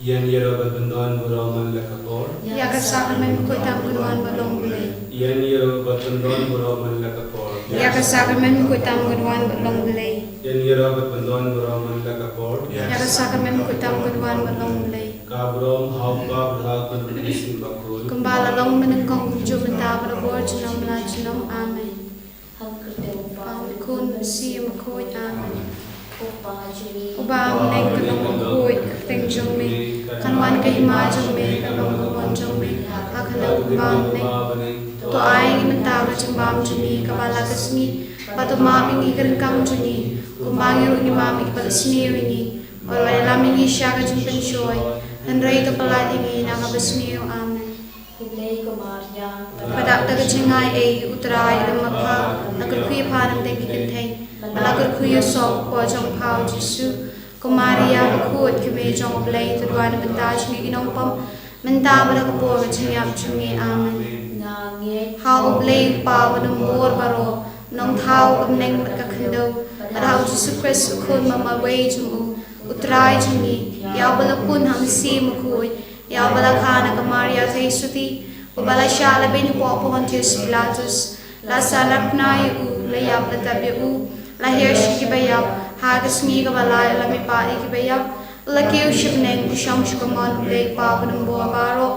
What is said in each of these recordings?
Yan Yerobat Bandan Buraman Lakapor. Yaga Sacrament Kutam Gudwan Balongbulay. Yan Yerobat Bandan Buraman Lakapor. Yaga Sacrament Kutam Gudwan Balongbulay. Yan Yerobat Bandan Buraman Lakapor. Yaga Sacrament Kutam Gudwan Balongbulay. Kabrom Haupa Bhagwan Bisin Bakul. Kumbala Long Menengkong Jumantabra Borjanam Lajanam Amen. Kun Si Makoy Amen. Ubam Neng Kalong Makoy Teng Jong Me. Kanwan Kahima Jong Me. Kalong Kawan Jong Me. Akalang Ubam Neng. To Aing Mentabra Jambam Juni. Kabala Kasmi. Pato Mami Kerengkang Juni. Kumbangi Runi Mami Kapalasni Rini. Olay Lamini Shaka Jumpen Shoy. Andrei Kapaladini Nakabasmi Amen. Padak taga chengai e utrai ramapha nagar khuy pharam tengi kenthai alagar khuy sok po jong phau jisu kumaria khut keme jong blai tudwan bandaj ni inong pam menta bala ko chingap chingi amen how blai pa wadum bor baro nong thau kam neng ka khndo arau jisu christ khun mama wei jumu utrai chingi ya bala pun ham si mukhui ya bala khana kamaria thai suti Ubala shala beni popo Pontius Pilatus la salapnai u la yap la tabi u la hirshi ki bayap hagas mi ka balay la mi pa ki bayap la keu shipneng sham shukamon le pa bunum bo baro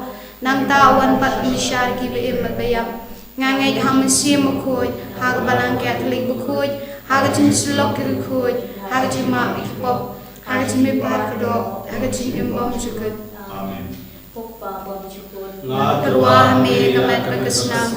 nang tawan pat mi shar ki be im bayap ngangai ham sim khoi hag balang catholic bu khoi hag chin slok ki khoi hag chin ma ki pop hag chin mi pa ka do hag chin im bom chukut amen Terwa me kamet berkesnam,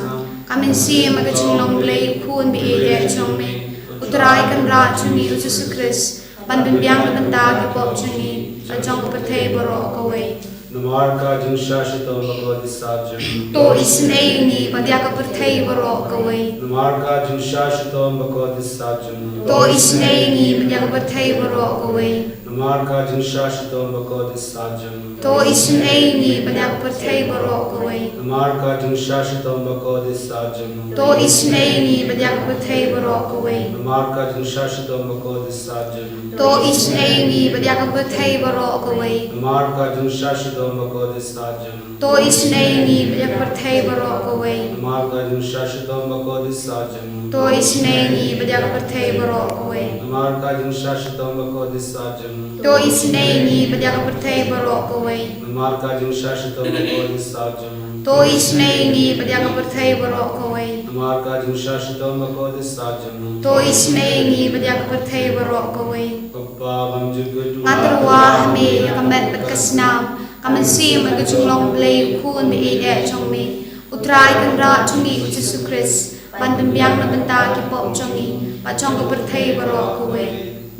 kami si magacing long play pun bi ide chong me, utrai kan ra chungi Yesus Kristus, panbimbiang na banta ki pop chungi, ajong kapatay baro kaway. Namarka jing shashito Bhagavati Sajam. To isnay ni padya kapatay baro kaway. Namarka jing shashito Bhagavati Sajam. To isnay ni padya kapatay baro kaway. Namarka jing shashito Bhagavati Sajam. To isnay ni padya kapatay baro kaway. Namarka jing shashito Bhagavati Sajam. To isnay ni padya kapatay baro kaway. Namarka jing shashito Bhagavati Sajam. To isnay ni padya kapatay baro kaway. Namarka jing shashito Bhagavati Sajam. To isnay ni padya kapatay baro kaway. Namarka jing shashito Bhagavati Sajam. To isnay ni padya kapatay baro kaway. Namarka jing shashito Bhagavati Sajam. To isnay ni padya kapatay baro kaway. Namarka jing shashito Bhagavati Sajam. To isnay ni padya kapatay baro kaway. Namarka jing shashito Bhagavati Sajam. To isnay ni padya kapatay baro kaway. Papavam jugut Matarwa hame yakamet batkasnam, kamansi magachung long play kun bi ide chong me, utrai kan ra chungi Yesus Kristus, panbimbiang na banta ki pop chungi, pachong kapatay baro kaway.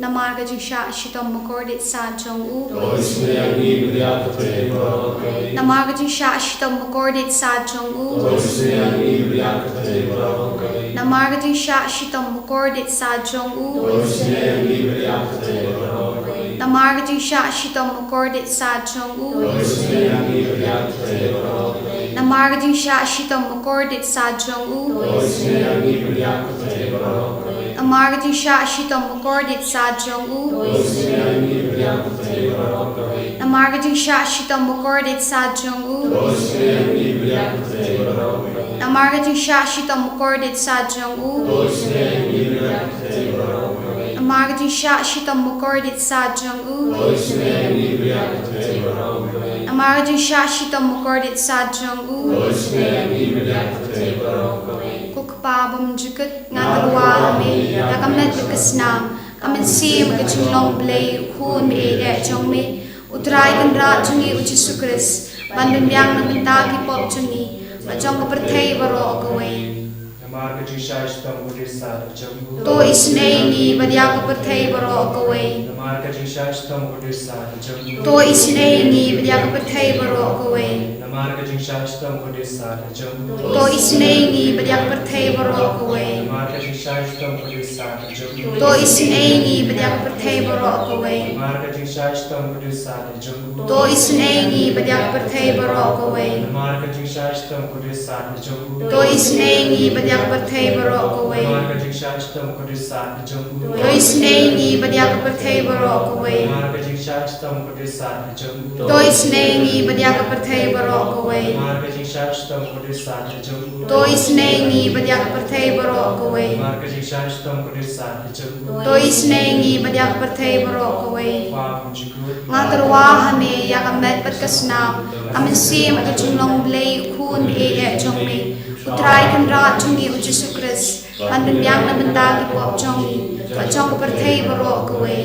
Namarga jing sha shitom makordit sa chong u. Namarga jing sha shitom makordit sa chong u. Namarga jing sha shitom makordit sa chong u. Namarga jing sha shitom makordit sa chong u. Namarga jing sha shitom makordit sa chong u. Namarga jing sha shitom makordit sa chong u. Namarga jing sha shitom makordit sa chong u. Namarga jing sha shitom makordit sa chong u. Namarga jing sha shitom makordit sa chong u. Namarga jing sha shitom makordit sa chong u. Kukpabam jugut ngatagwa me nakamet kasnam kamen si magachung long play kun me ide chong me utrai kan ra chungi Yesus Kristus panbimbiang na banta ki pop chungi pachong kapatay baro kaway. To isnay ni padya kapatay baro kaway. To isnay ni padya kapatay baro kaway. To isnay ni padya kapatay baro kaway. To isnay ni padya kapatay baro kaway. To isnay ni padya kapatay baro kaway. To isnay ni padya badiak berthei borok kowe Marga jingsha ishtam kodisa jumbu Toi snengi badiak berthei borok kowe Marga jingsha ishtam kodisa jumbu Toi snengi badiak berthei borok kowe Marga jingsha ishtam kodisa jumbu Toi snengi badiak berthei borok kowe Marga jingsha ishtam kodisa jumbu Toi snengi badiak berthei borok kowe Wa kunjikut Ngaterwa hame yak amet berkesnam amin sim at junglong blei kun e jongmi utrai kan rat jungi Yesus Kristus pandun yang na benda ki pop jongi to jong berthei borok kowe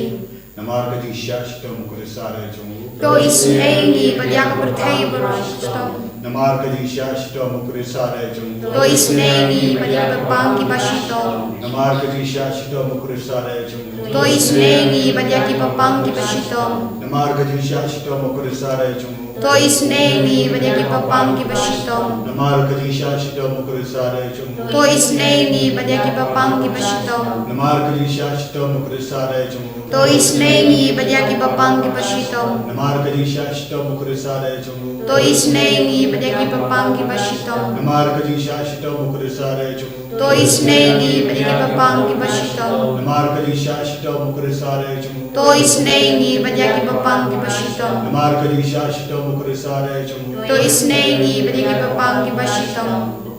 Namarga jingsha ishtam kodisa jumbu To isnengi badiak berthei borok stom Namarga jingsha ishtam kodisa jumbu To isnengi badiak berpangki basitom Namarga jingsha ishtam kodisa jumbu To isnengi badiak ki papangki basitom Namarga jingsha ishtam kodisa jumbu To isnengi badiak ki papangki basitom Namarga jingsha ishtam kodisa jumbu To isnengi badiak ki papangki basitom Namarga jingsha ishtam kodisa jumbu To isnengi badiak ki papangki basitom Namarga jingsha ishtam kodisa jumbu To isnengi badiak ki papangki basitom Namarga jingsha ishtam kodisa jumbu To isnengi badiak ki papangki basitom Namarga jingsha ishtam kodisa jumbu To isnengi badiak ki papangki basitom Namarga jingsha ishtam kodisa jumbu To isnengi badiak ki papangki basitom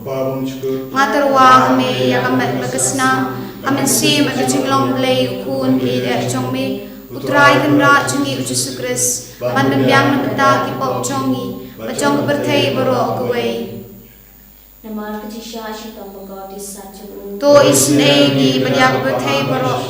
Babam cukup Ngaterwa hame yak amet berkesnam amin sim at junglong blei kun e jongmi utrai kan rat jungi Yesus Kristus pandun yang na benda ki pop jongi bajong berthei borok kowe Namarga jingsha ishtam kodisa jumbu To isnengi badiak berthei borok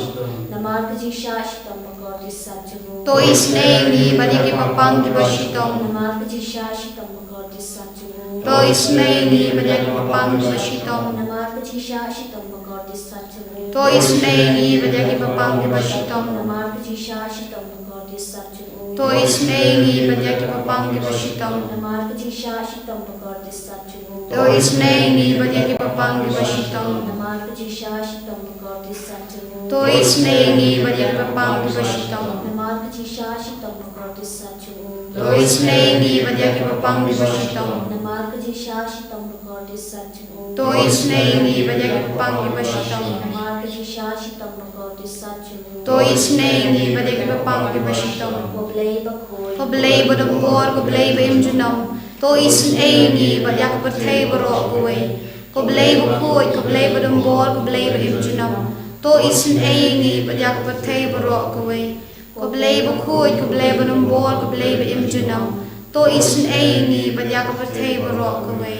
Namarga jingsha ishtam kodisa jumbu To isnengi badiak ki papangki basitom Namarga jingsha ishtam kodisa jumbu To isnengi badiak ki papangki basitom Namarga jingsha ishtam kodisa jumbu To isnengi badiak ki papangki basitom Namarga jingsha ishtam kodisa jumbu To isnengi badiak ki papangki basitom Namarga jingsha ishtam kodisa jumbu To isnengi badiak ki papangki basitom Namarga jingsha ishtam kodisa jumbu To isnengi badiak ki papangki basitom Namarga jingsha ishtam kodisa jumbu To isnengi badiak ki papangki basitom Namarga jingsha ishtam kodisa jumbu To isnengi badiak ki papangki basitom Namarga jingsha ishtam kodisa jumbu To isnengi badiak ki papangki basitom Koblei bakoi Ko blei bodom bor ko blei bim junam To isnengi badiak ki berthei borok kowe Ko blei bukoi ko blei bodom bor ko blei bim junam To isnengi badiak ki berthei borok kowe Ko blei bukoi ko blei bodom bor ko blei bim junam To isnengi badiak ki berthei borok kowe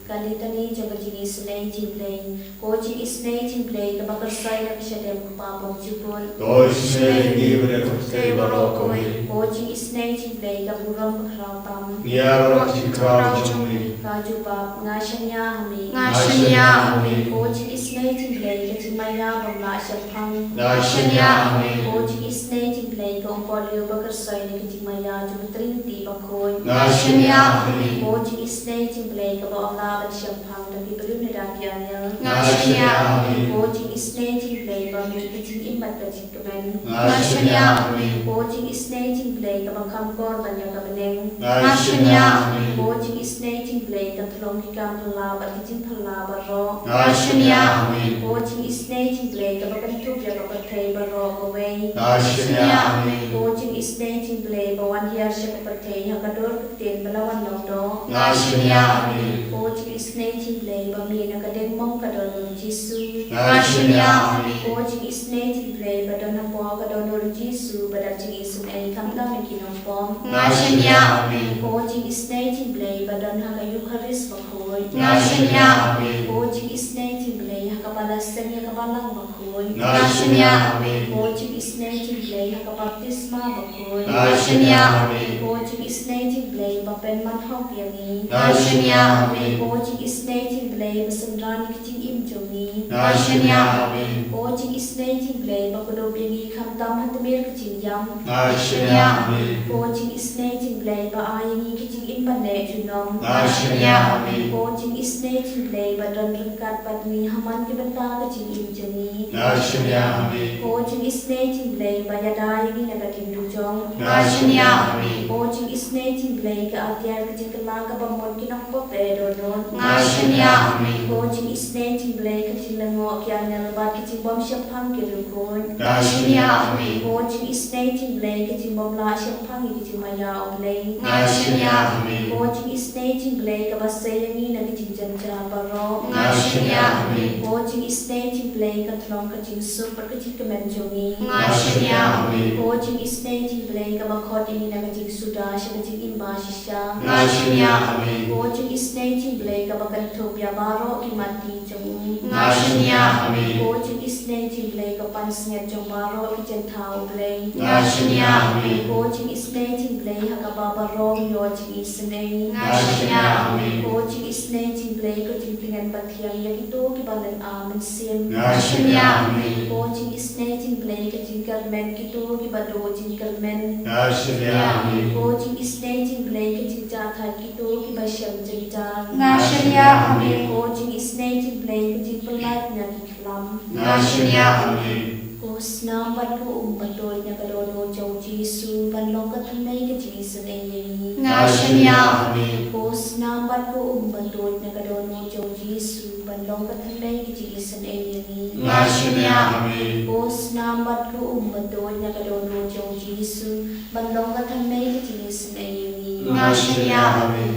Kalitani jabajini snei jimplei Koji isnei jimplei Kabakar sai nakshadem kupapong jupol Dois nengi Berthei borok kowe Koji isnei jimplei Kaburam bakrautam Niara cikrau cumi Kajubab ngashanya hami Ngashanya ami Koji isnei jimplei Kajimaya bamla syafang Nashanya ami Koji isnei jimplei Kaumpolio bakar sai Kajimaya jumutrinti bakoi Ngashanya ami Koji isnei jimplei Kabawla syafang Tapi belum nirakyanya Ngashanya ami Koji isnei jimplei Bami kajing imbat kajing kemen Ngashanya ami Koji isnei jimplei Kabakam korban yang kabeneng Ngashanya ami Koji isnei jimplei Katulong hikam pelabat kajing pelabat ro Ngashanya ami Koji isnei jimplei Kabakantuk yang kapatai baro kowe Nashanya ami Koji isnei jimplei Bawan hiar syakapatai Hakador kekten belawan longdo Ngashanya ami Koji isnei jimplei Bami nakadeng mong kadon Jisu Ngashanya ami Koji isnei jimplei Badon hapo kadon Jisu Badal jing isun ay kamdam ikinong pom Ngashanya ami Koji isnei jimplei Badon hakayu haris bakoi Ngashanya ami Koji isnei jimplei Hakabalaseng hakabalang bakoi Ngashanya ami Koji isnei jimplei Hakabaptisma bakoi Ngashanya ami Koji isnei jimplei Bapen manhok yangi Ngashanya ami Koji isnei jimplei Basendrani kicing imjongi Ngashanya ami Koji isnei jimplei Bakudob yangi kamtam hantamir kicing yam Nashanya ami Koji isnei jimplei Baayangi kicing imbane junom Ngashanya ami Koji isne chin play badon rekat badmi haman ke benta ke chin injani Nashnya Ami. ko chin isne chin play bayadai ni negative dujong Nashnya Ami. ko chin isne chin play ke atyar ke chin kelang ke bamon kinong po pedo don Nashnya Ami. ko chin isne chin play ke chin lengo kya nelbat ke chin bom syapang ke rukun Nashnya Ami. ko chin isne chin play ke chin bom la syapang ke chin maya oblay Nashnya Ami. ko chin isne chin play ke basay ni na ke chin janja baro Nashnya Ami. ko chin isne chin play ke thlong ke chin super ke chin kemen jongi Nashnya Ami. ko chin isne chin play ke bakhot ni na ke chin suda ke chin imba shisha Nashnya Ami. ko chin isne chin play ke bakan thobya baro ki mati jongi Nashnya Ami. ko chin isne chin play ke pansnya jong baro ki chen thau play Nashnya Ami. ko chin isne chin play ha ka baba ro yo chin isne Nashnya Ami. ko chin isne chin play ko chin pingan pathiang ya ito ki balan amen sim Nashnya Ami. ko chin isne chin play ke chin karmen ki to ki bado chin karmen Nashnya Ami. ko chin isne chin play ke chin cha tha ki to ki ba sham chin cha Nashnya Ami. ko chin isne chin play ke chin pelat na ki klam Nashnya Ami. ko snam bat ko batol nya ka do chau chi su ban long ka thanai ke chi sun ai ni Nashnya Ami. ko snam bat ko batol nya ka do chau chi su ban long ka thanai ke chi sun ai ni Nashnya Ami. ko snam bat ko batol nya ka do chau chi su ban long ka thanai ke chi sun ai ni Nashnya Ami.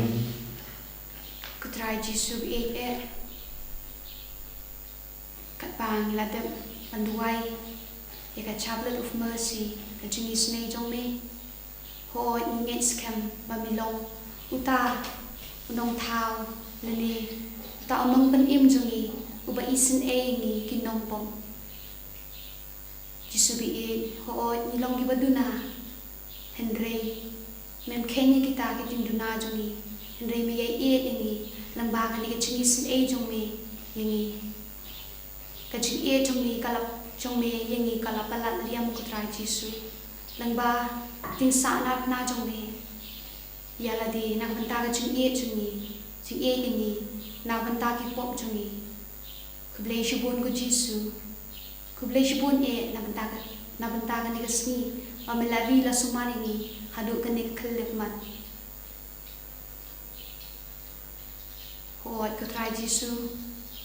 Kutrai Jisu e kat bang ladem panduai ya kat chaplet of mercy ka jingi snei jong me ho inget scam mamilong uta unong thao lene ta onong pen im jongi uba isin e ni kinong pom Jisu e ho nilong gibaduna Henry mem kenya kita kitinduna jongi Henry me ye ini lambagan ni ka jingi sin e jong me yangi kacing ia cumi kalap cumi yangi kalap balat liam kutrai Jisu langba ting sanak na cumi ya ladi nak benta kacing ia cumi cing ia ini nak benta ki pop cumi kublai shibun ku Jisu kublai shibun nak benta kan ni kesni mamelari la sumani ni hadu kan ni kelip mat hoi kutrai Jisu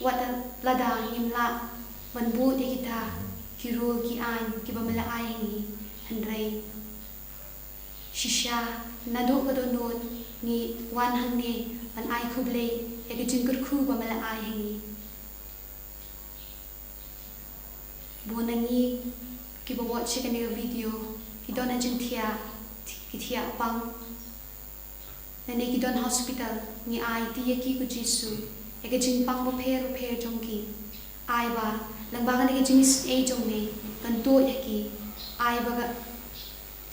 wat ladang imla banbu di kita kiru ki an ki bamala ai ni handrai shisha nadu kadonot ni wan hangne an ai khuble e ki jingkur khu bamala ai ni bonangi ki ba watch ka ni video ki don ajin thia ki thia pang nane ki don hospital ni ai ti ki ku Jisu eke jing pang bo pher jongki ai ba langbagan eke jing is e jong me kan to yaki ai ba ga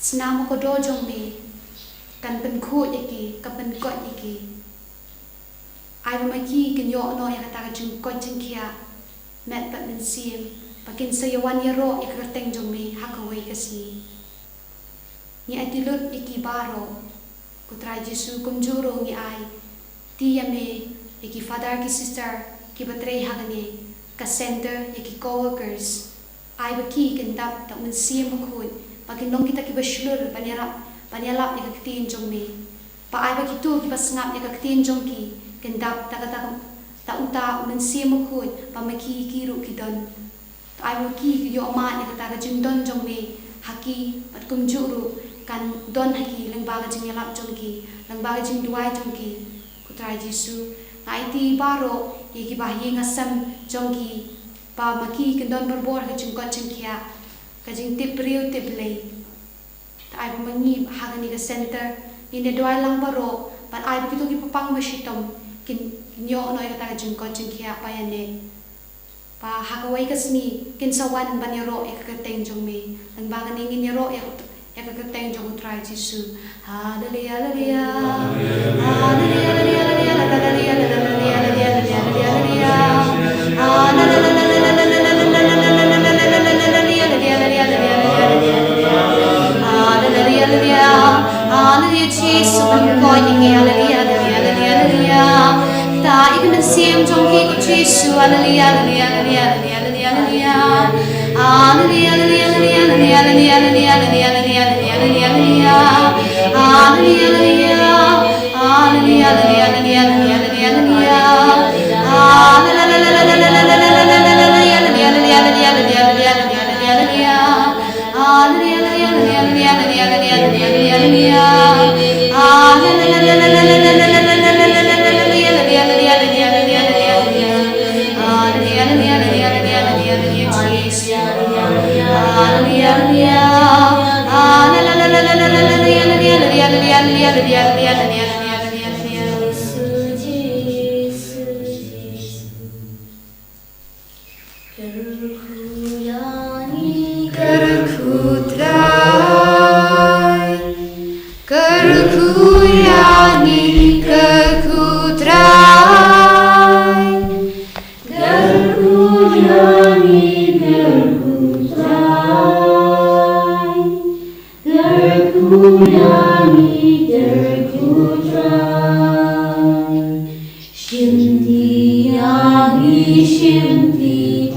snam ko do jong me kan pen khu yaki ka pen ko yaki ai ba maki kin yo no ya ta ga jing ko jing kia met pat men sim pakin sa yawan ya ro e ka teng jong me ha ka wei ka si ni atilut iki baro kutrai Jisu kumjuro ngi ai ti ya me Yaki father ki sister ki batre hagane ka center yaki co-workers ai ba ki kendap ta un sim khoi pagin long kita ki bashlur banyalap yaka tin jong me pa ai ba ki tu ki basngap yaka tin jong ki kendap ta uta un sim khoi pa ma ki ru ki don ta ai ba ki yo ma yaka ta ga jing don jong me haki pat kum juru kan don haki lang ba ga jing yalap jong ki lang ba ga jing duai jong ki kutrai Jisu Naiti baro yaki bahi ngasam jongki pa maki kendon berbor ke jengkot jengkia ke jeng tip riu tip lei ta ai mangi hagani ke center ni ne doai lang baro pan ai begitu ki papang mashitom kin nyo no ka jengkot jengkia pa yane pa hagawai kasni kin sawan banyaro ek ka teng jongme lang bagan ingin yaro ek ka teng jong try Jisu hallelujah hallelujah hallelujah ta ikna siam jong hi ko Jesu hallelujah hallelujah hallelujah hallelujah hallelujah hallelujah hallelujah hallelujah hallelujah hallelujah hallelujah hallelujah Shimti